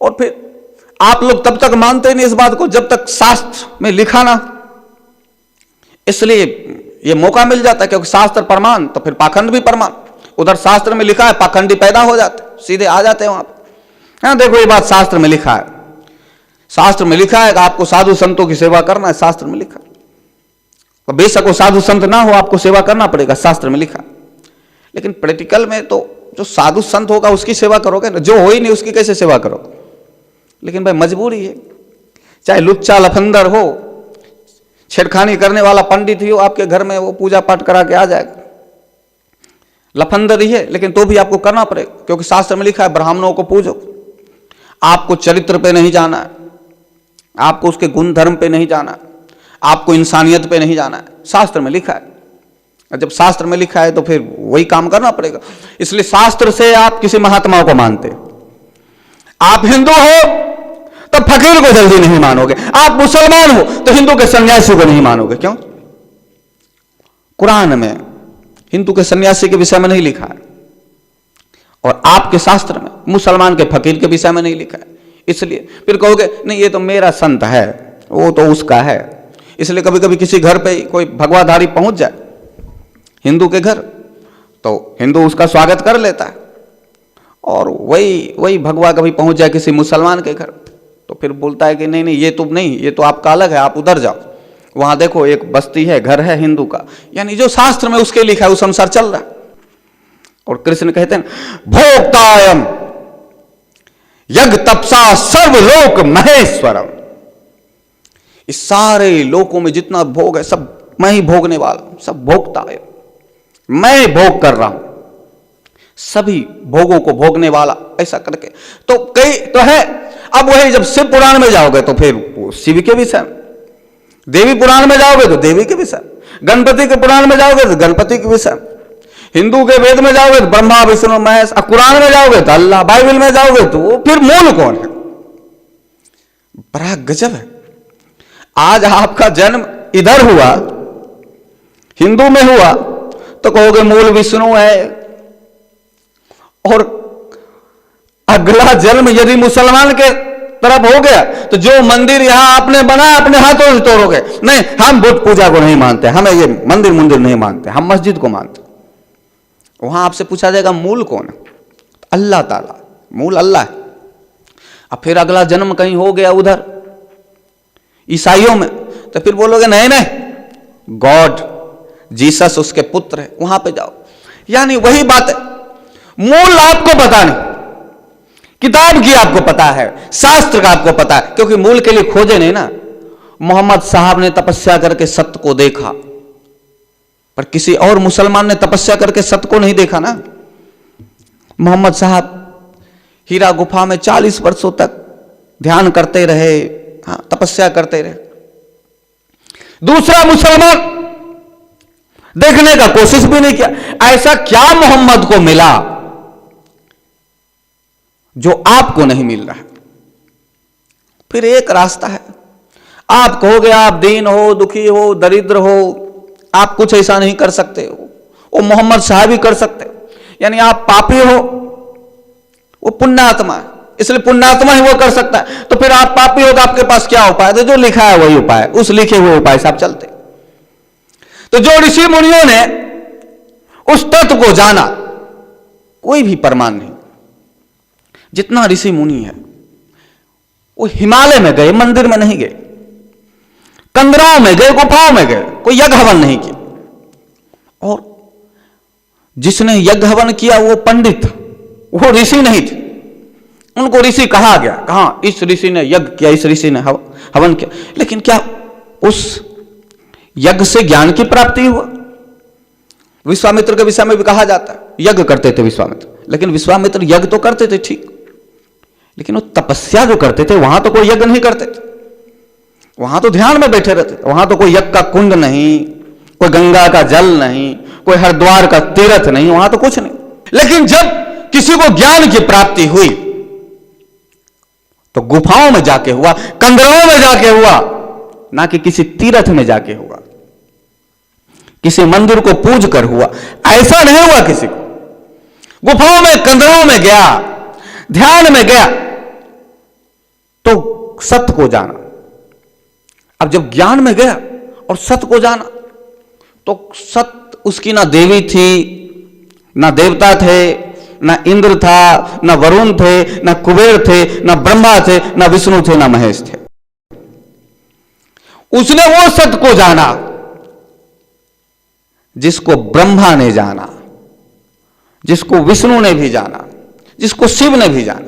और फिर आप लोग तब तक मानते नहीं इस बात को जब तक शास्त्र में लिखा ना, इसलिए ये मौका मिल जाता है, क्योंकि शास्त्र प्रमाण तो फिर पाखंड भी प्रमाण। उधर शास्त्र में लिखा है, पाखंडी पैदा हो जाते, सीधे आ जाते हैं वहां पर। हाँ देखो ये बात शास्त्र में लिखा है, शास्त्र में लिखा है कि आपको साधु संतों की सेवा करना है, शास्त्र में लिखा है। तो बेशक वो साधु संत ना हो, आपको सेवा करना पड़ेगा, शास्त्र में लिखा। लेकिन प्रैक्टिकल में तो जो साधु संत होगा उसकी सेवा करोगे ना, जो हो ही नहीं उसकी कैसे सेवा करोगे। लेकिन भाई मजबूरी है, चाहे लुच्चा लफंदर हो, छेड़खानी करने वाला पंडित ही हो, आपके घर में वो पूजा पाठ करा के आ जाएगा, लफंदर ही है, लेकिन तो भी आपको करना पड़ेगा, क्योंकि शास्त्र में लिखा है ब्राह्मणों को पूजो। आपको चरित्र पे नहीं जाना है, आपको उसके गुण धर्म पे नहीं जाना है, आपको इंसानियत पे नहीं जाना है, शास्त्र में लिखा है। जब शास्त्र में लिखा है तो फिर वही काम करना पड़ेगा। इसलिए शास्त्र से आप किसी महात्मा को मानते, आप हिंदू हो तो फकीर को जल्दी नहीं मानोगे, आप मुसलमान हो तो हिंदू के सन्यासी को नहीं मानोगे। क्यों? कुरान में हिंदू के सन्यासी के विषय में नहीं लिखा है, और आपके शास्त्र में मुसलमान के फकीर के विषय में नहीं लिखा है। इसलिए फिर कहोगे नहीं ये तो मेरा संत है, वो तो उसका है। इसलिए कभी कभी किसी घर पे कोई भगवाधारी पहुंच जाए हिंदू के घर, तो हिंदू उसका स्वागत कर लेता है, और वही भगवा कभी पहुंच जाए किसी मुसलमान के घर, तो फिर बोलता है कि नहीं नहीं ये तो नहीं, ये तो आपका अलग है, आप उधर जाओ, वहां देखो एक बस्ती है, घर है हिंदू का। यानी जो शास्त्र में उसके लिखा है उस अनुसार चल रहा है। और कृष्ण कहते हैं भोक्तायम यज्ञ तपसा सर्वलोक महेश्वरम, इस सारे लोकों में जितना भोग है सब मैं ही भोगने वाला, सब भोक्ता है, मैं भोग कर रहा हूं, सभी भोगों को भोगने वाला, ऐसा करके तो कई तो है। अब वही जब शिव पुराण में जाओगे तो फिर शिव के विषय, देवी पुराण में जाओगे तो देवी के विषय, गणपति के पुराण में जाओगे तो गणपति के विषय, हिंदू के वेद में जाओगे तो ब्रह्मा विष्णु महेश, कुरान में जाओगे तो अल्लाह, बाइबल में जाओगे तो फिर मूल कौन है? बड़ा गजब है। आज आपका जन्म इधर हुआ, हिंदू में हुआ, तो कहोगे मूल विष्णु है, और अगला जन्म यदि मुसलमान के तरफ हो गया तो जो मंदिर यहां आपने बनाया अपने हाथों से तोड़ोगे। नहीं हम बुद्ध पूजा को नहीं मानते, हमें ये मंदिर नहीं मानते, हम मस्जिद को मानते। वहां आपसे पूछा जाएगा मूल कौन है? अल्लाह ताला, मूल अल्लाह है। अब फिर अगला जन्म कहीं हो गया उधर ईसाइयों में, तो फिर बोलोगे नहीं नहीं गॉड जीसस उसके पुत्र है, वहां पे जाओ। यानी वही बात है, मूल आपको पता नहीं, किताब की आपको पता है, शास्त्र का आपको पता है, क्योंकि मूल के लिए खोजे नहीं ना। मोहम्मद साहब ने तपस्या करके सत्य को देखा, पर किसी और मुसलमान ने तपस्या करके सत्य को नहीं देखा ना। मोहम्मद साहब हीरा गुफा में 40 वर्षों तक ध्यान करते रहे, हाँ तपस्या करते रहे। दूसरा मुसलमान देखने का कोशिश भी नहीं किया, ऐसा क्या मोहम्मद को मिला जो आपको नहीं मिल रहा है। फिर एक रास्ता है, आप कहोगे आप दीन हो, दुखी हो, दरिद्र हो, आप कुछ ऐसा नहीं कर सकते हो, वो मोहम्मद साहब ही कर सकते हो। यानी आप पापी हो, वो पुण्यात्मा है, इसलिए पुण्यात्मा ही वो कर सकता है। तो फिर आप पापी हो तो आपके पास क्या उपाय? तो जो लिखा है वही उपाय, उस लिखे हुए उपाय से आप चलते। तो जो ऋषि मुनियों ने उस तत्व को जाना, कोई भी प्रमाण नहीं। जितना ऋषि मुनि है वो हिमालय में गए, मंदिर में नहीं गए, कंदराओं में गए, गुफाओं में गए, कोई यज्ञ हवन नहीं किया। और जिसने यज्ञ हवन किया वो पंडित था, वो ऋषि नहीं थे। उनको ऋषि कहा गया, कहा इस ऋषि ने यज्ञ किया, इस ऋषि ने हवन किया। लेकिन क्या उस यज्ञ से ज्ञान की प्राप्ति हुआ? विश्वामित्र के विषय में भी कहा जाता है यज्ञ करते थे विश्वामित्र, लेकिन विश्वामित्र यज्ञ तो करते थे ठीक, लेकिन वो तपस्या जो करते थे वहां तो कोई यज्ञ नहीं करते थे, वहां तो ध्यान में बैठे रहते थे। वहां तो कोई यज्ञ का कुंड नहीं, कोई गंगा का जल नहीं, कोई हरिद्वार का तीर्थ नहीं, वहां तो कुछ नहीं। लेकिन जब किसी को ज्ञान की प्राप्ति हुई तो गुफाओं में जाके हुआ, कंदराओं में जाके हुआ, ना कि किसी तीर्थ में जाके हुआ, किसी मंदिर को पूज कर हुआ। ऐसा नहीं हुआ किसी को। गुफाओं में, कंदराओं में गया, ध्यान में गया, तो सत्य को जाना। अब जब ज्ञान में गया और सत्य को जाना, तो सत्य उसकी ना देवी थी, ना देवता थे, ना इंद्र था, ना वरुण थे, ना कुबेर थे, ना ब्रह्मा थे, ना विष्णु थे, ना महेश थे। उसने वो सत्य को जाना जिसको ब्रह्मा ने जाना, जिसको विष्णु ने भी जाना, जिसको शिव ने भी जाना।